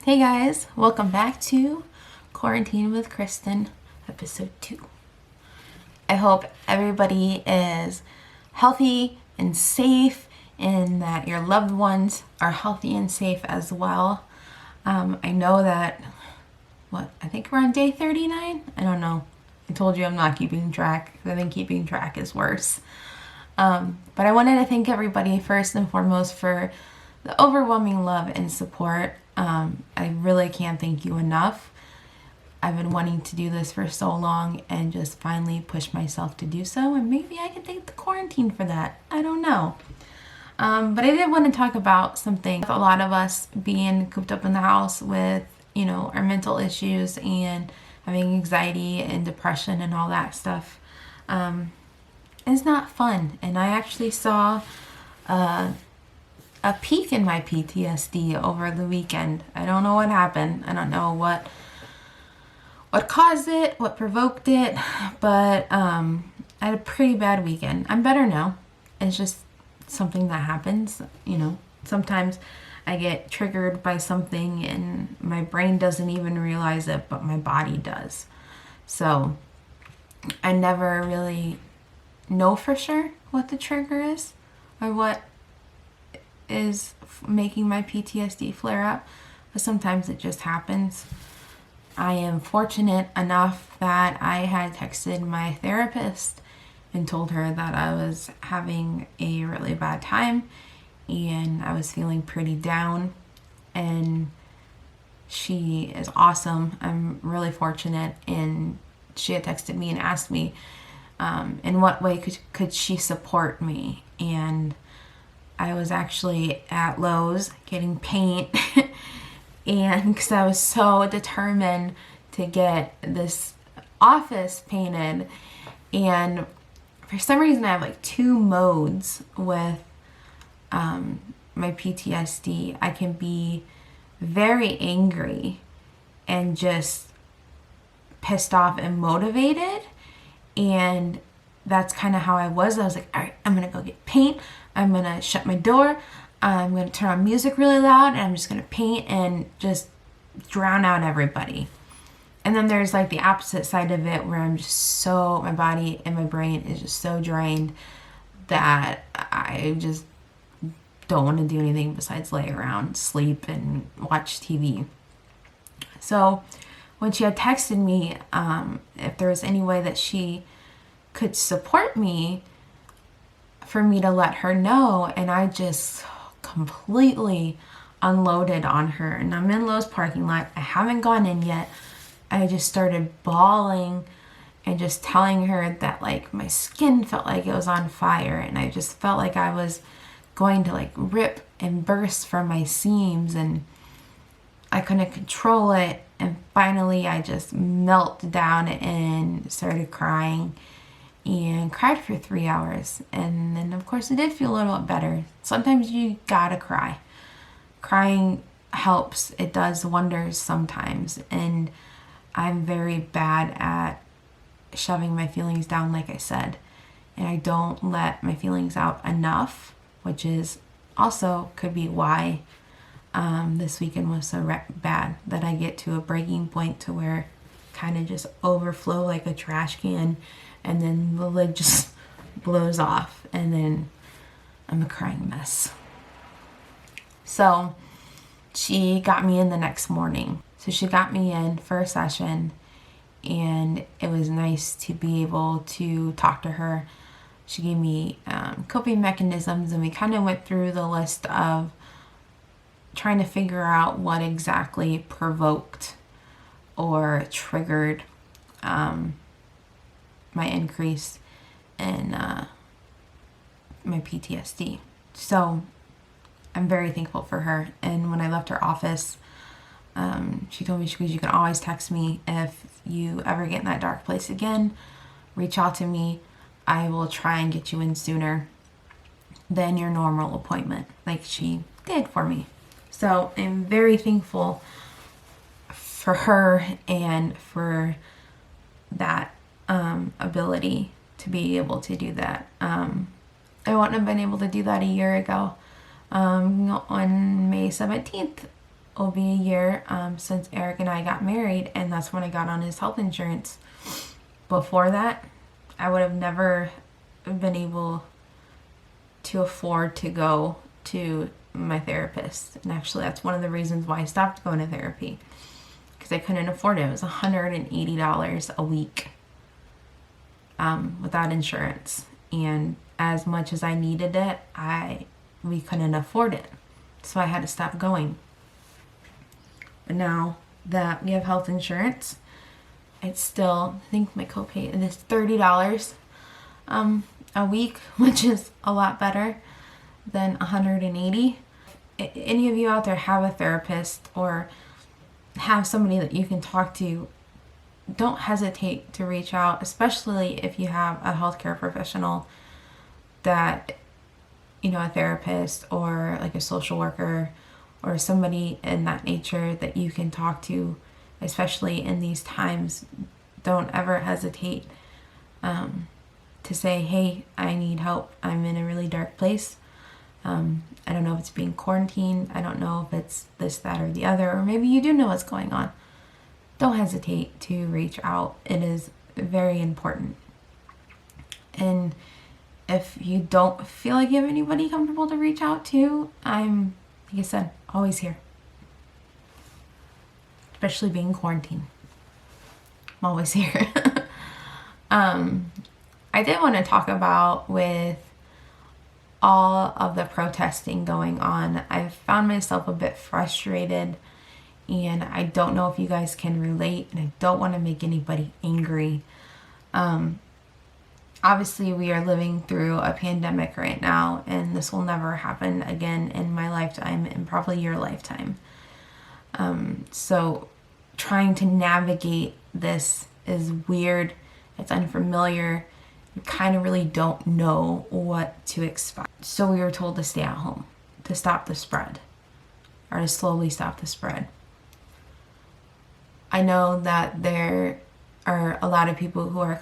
Hey guys, welcome back to Quarantine with Krystin, episode 2. I hope everybody is healthy and safe and that your loved ones are healthy and safe as well. I know that, I think we're on day 39? I don't know. I told you I'm not keeping track. I think keeping track is worse. But I wanted to thank everybody first and foremost for the overwhelming love and support. I really can't thank you enough. I've been wanting to do this for so long and just finally pushed myself to do so, and maybe I can thank the quarantine for that. I don't know. But I did want to talk about something. A lot of us being cooped up in the house with, our mental issues and having anxiety and depression and all that stuff. It's not fun. And I actually saw a peak in my PTSD over the weekend. I don't know what happened. I don't know what caused it, what provoked it, but I had a pretty bad weekend. I'm better now. It's just something that happens, Sometimes I get triggered by something and my brain doesn't even realize it, but my body does. So I never really know for sure what the trigger is or what is making my PTSD flare up, but sometimes it just happens. I am fortunate enough that I had texted my therapist and told her that I was having a really bad time and I was feeling pretty down, and she is awesome. I'm really fortunate, and she had texted me and asked me in what way could she support me, and I was actually at Lowe's getting paint and because I was so determined to get this office painted, and for some reason I have like two modes with my PTSD. I can be very angry and just pissed off and motivated, and that's kind of how I was. I was like, all right, I'm gonna go get paint. I'm going to shut my door. I'm going to turn on music really loud, and I'm just going to paint and just drown out everybody. And then there's like the opposite side of it where I'm just my body and my brain is just so drained that I just don't want to do anything besides lay around, sleep, and watch TV. So when she had texted me if there was any way that she could support me, for me to let her know, and I just completely unloaded on her. And I'm in Lowe's parking lot. I haven't gone in yet. I just started bawling and just telling her that like my skin felt like it was on fire, and I just felt like I was going to like rip and burst from my seams, and I couldn't control it. And finally I just melted down and started crying and cried for 3 hours. And then of course it did feel a little bit better. Sometimes you gotta cry. Crying helps. It does wonders sometimes. And I'm very bad at shoving my feelings down, like I said. And I don't let my feelings out enough, which is also could be why this weekend was so bad, that I get to a breaking point to where kind of just overflow like a trash can, and then the lid just blows off, and then I'm a crying mess. So she got me in the next morning. So she got me in for a session, and it was nice to be able to talk to her. She gave me coping mechanisms, and we kind of went through the list of trying to figure out what exactly provoked or triggered my increase in my PTSD. So I'm very thankful for her. And when I left her office, she told me, she goes, you can always text me if you ever get in that dark place again. Reach out to me. I will try and get you in sooner than your normal appointment, like she did for me. So I'm very thankful for her and for that ability to be able to do that. I wouldn't have been able to do that a year ago. On May 17th, will be a year since Eric and I got married, and that's when I got on his health insurance. Before that, I would have never been able to afford to go to my therapist. And actually, that's one of the reasons why I stopped going to therapy, because I couldn't afford it. It was $180 a week without insurance. And as much as I needed it, we couldn't afford it. So I had to stop going. But now that we have health insurance, it's still, I think my copay is $30 a week, which is a lot better than $180. Any of you out there have a therapist or have somebody that you can talk to, don't hesitate to reach out, especially if you have a healthcare professional that, a therapist or like a social worker or somebody in that nature that you can talk to, especially in these times. Don't ever hesitate to say, hey, I need help. I'm in a really dark place. I don't know if it's being quarantined. I don't know if it's this, that, or the other, or maybe you do know what's going on. Don't hesitate to reach out. It is very important. And if you don't feel like you have anybody comfortable to reach out to, I'm, like I said, always here. Especially being quarantined. I'm always here. I did want to talk about, with all of the protesting going on, I've found myself a bit frustrated, and I don't know if you guys can relate, and I don't want to make anybody angry. Obviously, we are living through a pandemic right now, and this will never happen again in my lifetime and probably your lifetime. So trying to navigate this is weird. It's unfamiliar. You kind of really don't know what to expect. So we were told to stay at home to stop the spread, or to slowly stop the spread. I know that there are a lot of people who are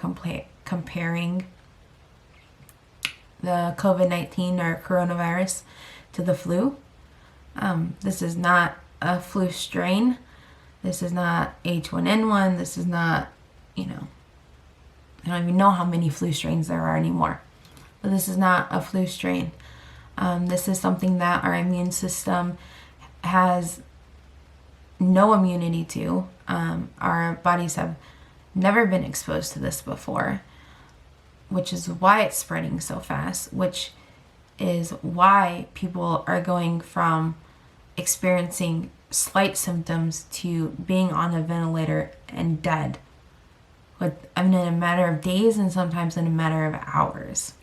comparing the COVID-19 or coronavirus to the flu. This is not a flu strain. This is not H1N1. This is not, I don't even know how many flu strains there are anymore. But this is not a flu strain. This is something that our immune system has no immunity to. Our bodies have never been exposed to this before, which is why it's spreading so fast, which is why people are going from experiencing slight symptoms to being on a ventilator and dead in a matter of days, and sometimes in a matter of hours.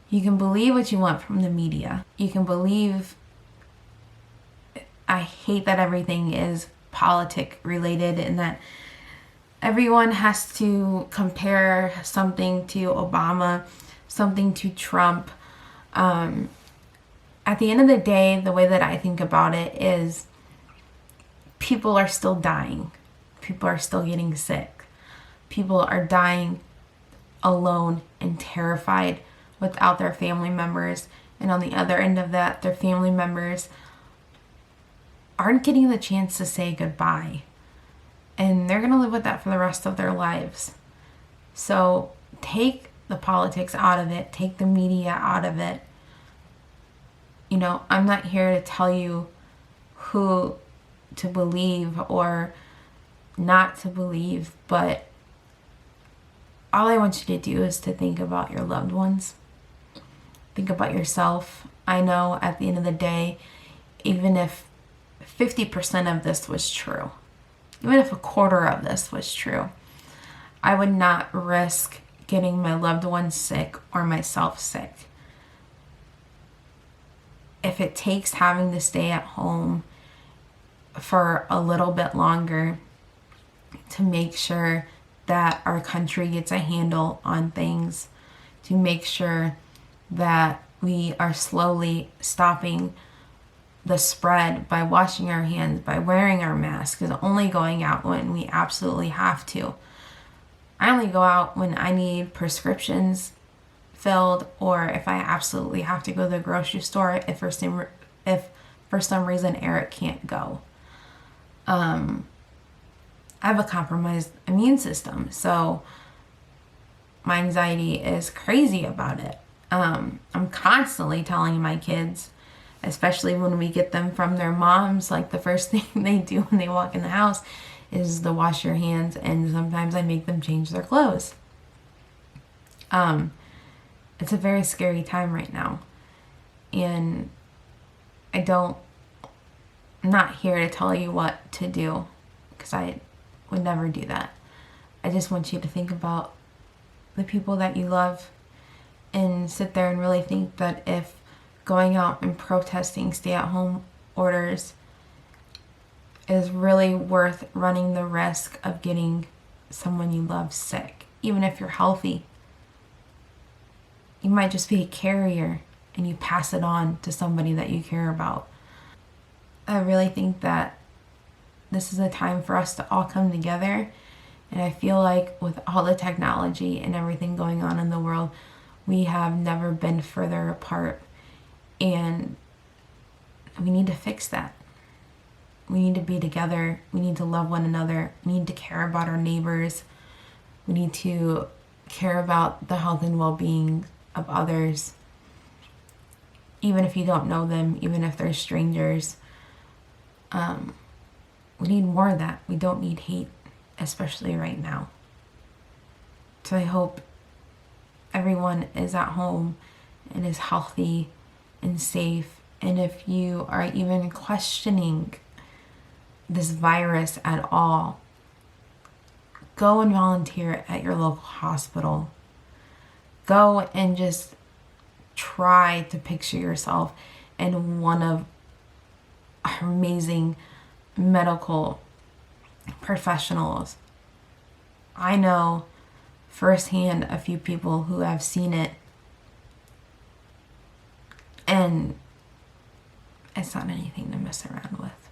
You can believe what you want from the media. You can believe, I hate that everything is politic related and that everyone has to compare something to Obama, something to Trump. At the end of the day, the way that I think about it is people are still dying. People are still getting sick. People are dying alone and terrified without their family members. And on the other end of that, their family members aren't getting the chance to say goodbye. And they're going to live with that for the rest of their lives. So take the politics out of it. Take the media out of it. I'm not here to tell you who to believe or not to believe, but all I want you to do is to think about your loved ones. Think about yourself. I know at the end of the day, even if 50% of this was true, even if a quarter of this was true, I would not risk getting my loved ones sick or myself sick. If it takes having to stay at home for a little bit longer to make sure that our country gets a handle on things, to make sure that we are slowly stopping the spread by washing our hands, by wearing our masks, and only going out when we absolutely have to. I only go out when I need prescriptions filled, or if I absolutely have to go to the grocery store, if for for some reason Eric can't go. I have a compromised immune system, so my anxiety is crazy about it. I'm constantly telling my kids, especially when we get them from their moms, like the first thing they do when they walk in the house is to wash your hands, and sometimes I make them change their clothes. It's a very scary time right now, and I'm not here to tell you what to do, because I would never do that. I just want you to think about the people that you love and sit there and really think that if going out and protesting stay-at-home orders is really worth running the risk of getting someone you love sick. Even if you're healthy, you might just be a carrier and you pass it on to somebody that you care about. I really think that this is a time for us to all come together, and I feel like with all the technology and everything going on in the world, we have never been further apart, and we need to fix that. We need to be together. We need to love one another. We need to care about our neighbors. We need to care about the health and well-being of others, even if you don't know them, even if they're strangers. We need more of that. We don't need hate, especially right now. So I hope everyone is at home and is healthy and safe. And if you are even questioning this virus at all, go and volunteer at your local hospital. Go and just try to picture yourself in one of our amazing medical professionals. I know firsthand a few people who have seen it, and it's not anything to mess around with.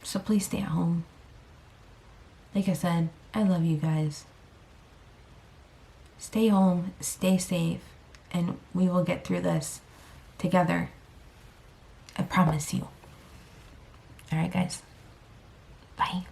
So please stay at home. Like I said, I love you guys. Stay home, stay safe, and we will get through this together. I promise you. All right, guys. Bye.